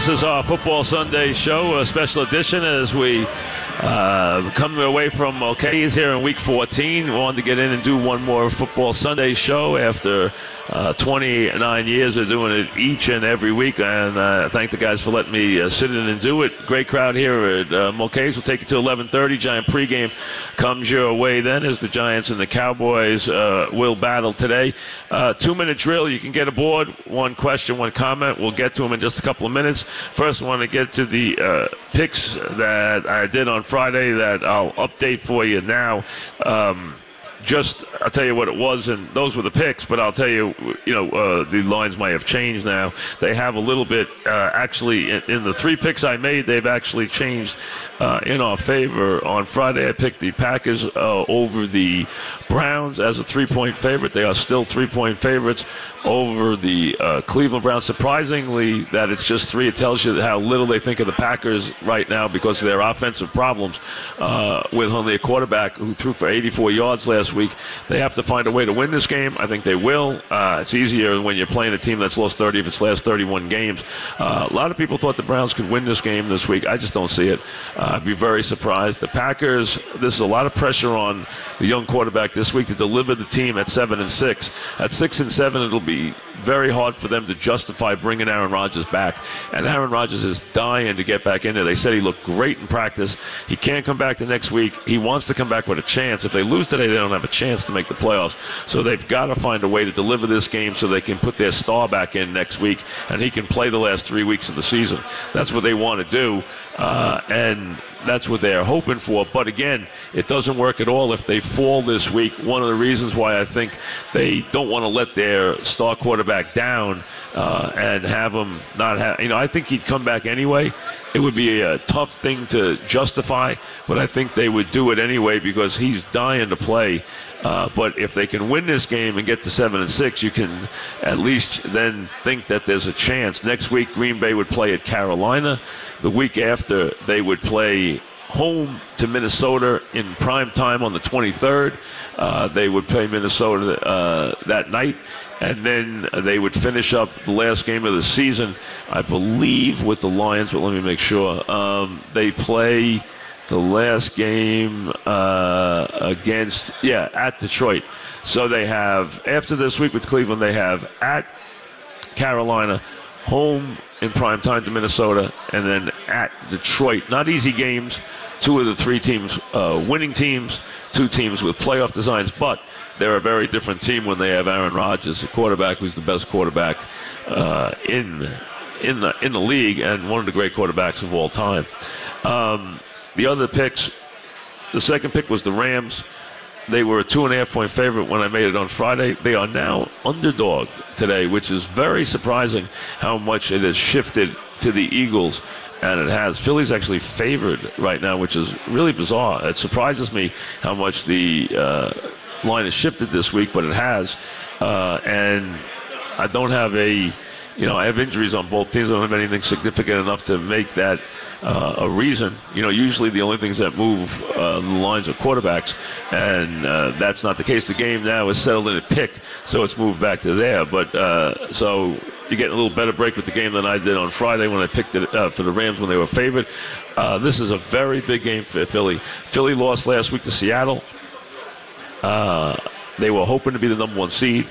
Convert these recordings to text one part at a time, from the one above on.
This is our Football Sunday show, a special edition as we come away from Mulcahy's here in Week 14. We wanted to get in and do one more Football Sunday show after 29 years of doing it each and every week, and thank the guys for letting me sit in and do it. Great crowd here at Mulcahy's. We'll take you to 11:30. Giant pregame comes your way then as the Giants and the Cowboys will battle today. 2-minute drill. You can get aboard. One question, one comment. We'll get to them in just a couple of minutes. First, I want to get to the picks that I did on Friday that I'll update for you now. I'll tell you what it was, and those were the picks, but I'll tell you, the lines might have changed now. They have a little bit, actually, in the 3 picks I made, they've actually changed in our favor. On Friday, I picked the Packers over the Browns as a 3-point favorite. They are still 3-point favorites over the Cleveland Browns. Surprisingly, that it's just 3. It tells you how little they think of the Packers right now because of their offensive problems with only a quarterback who threw for 84 yards last week. They have to find a way to win this game. I think they will. It's easier when you're playing a team that's lost 30 of its last 31 games. A lot of people thought the Browns could win this game this week. I just don't see it. I'd be very surprised. The Packers, this is a lot of pressure on the young quarterback this week to deliver the team at 7-6. At 6-7, it'll be very hard for them to justify bringing Aaron Rodgers back. And Aaron Rodgers is dying to get back in there. They said he looked great in practice. He can't come back the next week. He wants to come back with a chance. If they lose today, they don't have a chance to make the playoffs. So they've got to find a way to deliver this game so they can put their star back in next week and he can play the last 3 weeks of the season. That's what they want to do. And that's what they're hoping for. But again, it doesn't work at all if they fall this week. One of the reasons why I think they don't want to let their star quarterback down and have him not have, I think he'd come back anyway. It would be a tough thing to justify, but I think they would do it anyway because he's dying to play. But if they can win this game and get to 7-6, you can at least then think that there's a chance. Next week, Green Bay would play at Carolina. The week after, they would play home to Minnesota in prime time on the 23rd. They would play Minnesota that night. And then they would finish up the last game of the season, I believe, with the Lions. But let me make sure. They play the last game at Detroit. So they have, after this week with Cleveland, they have at Carolina, home in prime time to Minnesota, and then at Detroit. Not easy games. 2 of the 3 teams winning teams, 2 teams with playoff designs, but they're a very different team when they have Aaron Rodgers, a quarterback who's the best quarterback in the league and one of the great quarterbacks of all time. The other picks, the second pick was the Rams. They were a 2.5-point favorite when I made it on Friday. They are now underdog today, which is very surprising how much it has shifted to the Eagles. And it has. Philly's actually favored right now, which is really bizarre. It surprises me how much the line has shifted this week, but it has. And I don't have I have injuries on both teams. I don't have anything significant enough to make that a reason. Usually the only things that move the lines are quarterbacks, and that's not the case. The game now is settled in a pick, so it's moved back to there. But so you get a little better break with the game than I did on Friday when I picked it for the Rams when they were favored. This is a very big game for Philly. Philly lost last week to Seattle. They were hoping to be the number 1 seed.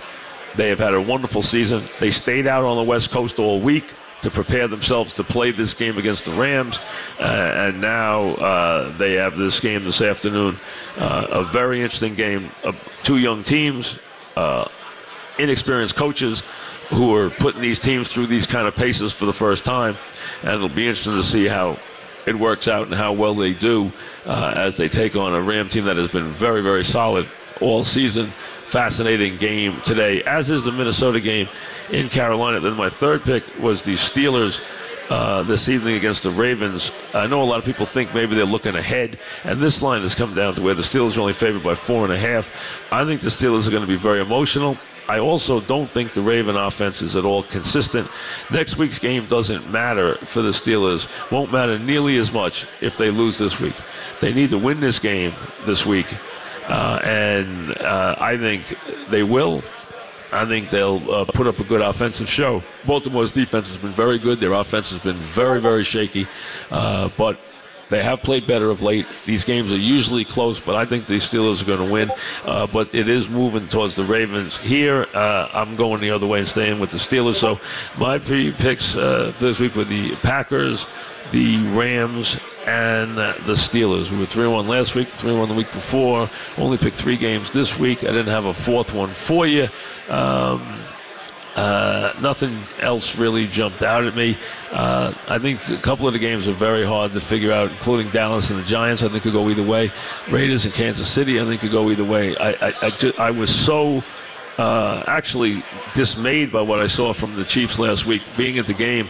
They have had a wonderful season. They stayed out on the West Coast all week to prepare themselves to play this game against the Rams. And now they have this game this afternoon. A very interesting game of 2 young teams, inexperienced coaches who are putting these teams through these kind of paces for the first time. And it'll be interesting to see how it works out and how well they do as they take on a Ram team that has been very, very solid all season. Fascinating game today, as is the Minnesota game in Carolina. Then my third pick was the Steelers this evening against the Ravens. I know a lot of people think maybe they're looking ahead, and this line has come down to where the Steelers are only favored by 4.5. I think the Steelers are going to be very emotional. I also don't think the Raven offense is at all consistent. Next week's game doesn't matter for the Steelers. Won't matter nearly as much if they lose this week. They need to win this game this week. And I think they will. I think they'll put up a good offensive show. Baltimore's defense has been very good. Their offense has been very, very shaky. But they have played better of late. These games are usually close, but I think the Steelers are going to win. But it is moving towards the Ravens. Here, I'm going the other way and staying with the Steelers. So my picks for this week were the Packers, the Rams, and the Steelers. We were 3-1 last week, 3-1 the week before. Only picked 3 games this week. I didn't have a fourth one for you. Nothing else really jumped out at me. I think a couple of the games are very hard to figure out, including Dallas and the Giants. I think could go either way. Raiders and Kansas City, I think could go either way. I was so actually dismayed by what I saw from the Chiefs last week. Being at the game,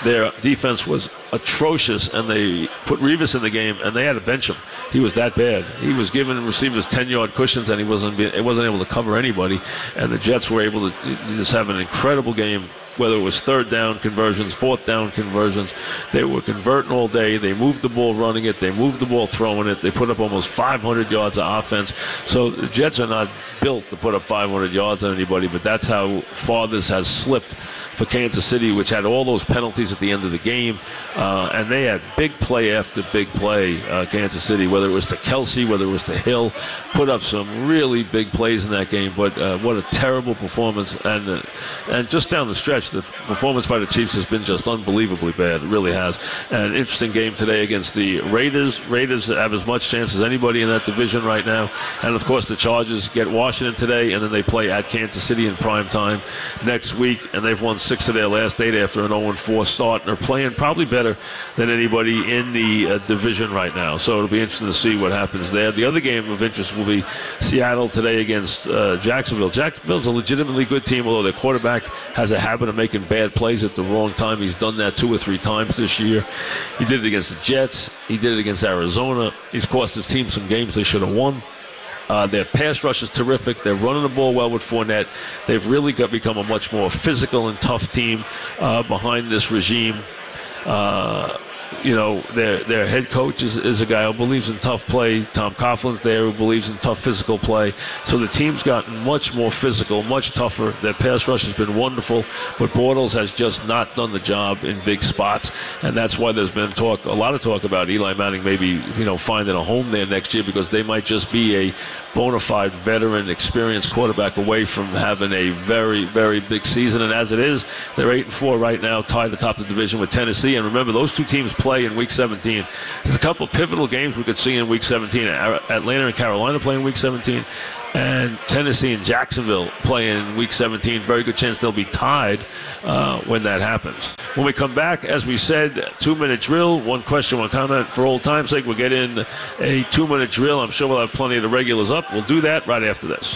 their defense was atrocious, and they put Revis in the game, and they had to bench him. He was that bad. He was giving receivers 10-yard cushions, and he wasn't able to cover anybody. And the Jets were able to just have an incredible game. Whether it was third down conversions, fourth down conversions, they were converting all day. They moved the ball running it. They moved the ball throwing it. They put up almost 500 yards of offense. So the Jets are not built to put up 500 yards on anybody, but that's how far this has slipped for Kansas City, which had all those penalties at the end of the game. And they had big play after big play, Kansas City, whether it was to Kelsey, whether it was to Hill, put up some really big plays in that game. But what a terrible performance. And just down the stretch, the performance by the Chiefs has been just unbelievably bad. It really has. An interesting game today against the Raiders. Raiders have as much chance as anybody in that division right now. And, of course, the Chargers get Washington today, and then they play at Kansas City in prime time next week. And they've won 6 of their last 8 after an 0-4 start. And they're playing probably better than anybody in the division right now. So it'll be interesting to see what happens there. The other game of interest will be Seattle today against Jacksonville. Jacksonville's a legitimately good team, although their quarterback has a habit of making bad plays at the wrong time. He's done that 2 or 3 times this year. He did it against the Jets. He did it against Arizona. He's cost his team some games they should have won. Their pass rush is terrific. They're running the ball well with Fournette. They've really become a much more physical and tough team behind this regime. Their head coach is a guy who believes in tough play. Tom Coughlin's there who believes in tough physical play. So the team's gotten much more physical, much tougher. Their pass rush has been wonderful, but Bortles has just not done the job in big spots, and that's why there's been a lot of talk about Eli Manning maybe finding a home there next year, because they might just be a bona fide veteran, experienced quarterback away from having a very, very big season. And as it is, they're 8-4 right now, tied atop the division with Tennessee. And remember, those two teams play in Week 17. There's a couple of pivotal games we could see in Week 17. Atlanta and Carolina play in Week 17, and Tennessee and Jacksonville play in Week 17. Very good chance they'll be tied when that happens. When we come back, as we said, 2-minute drill, 1 question, 1 comment. For old time's sake, we'll get in a 2-minute drill. I'm sure we'll have plenty of the regulars up. We'll do that right after this.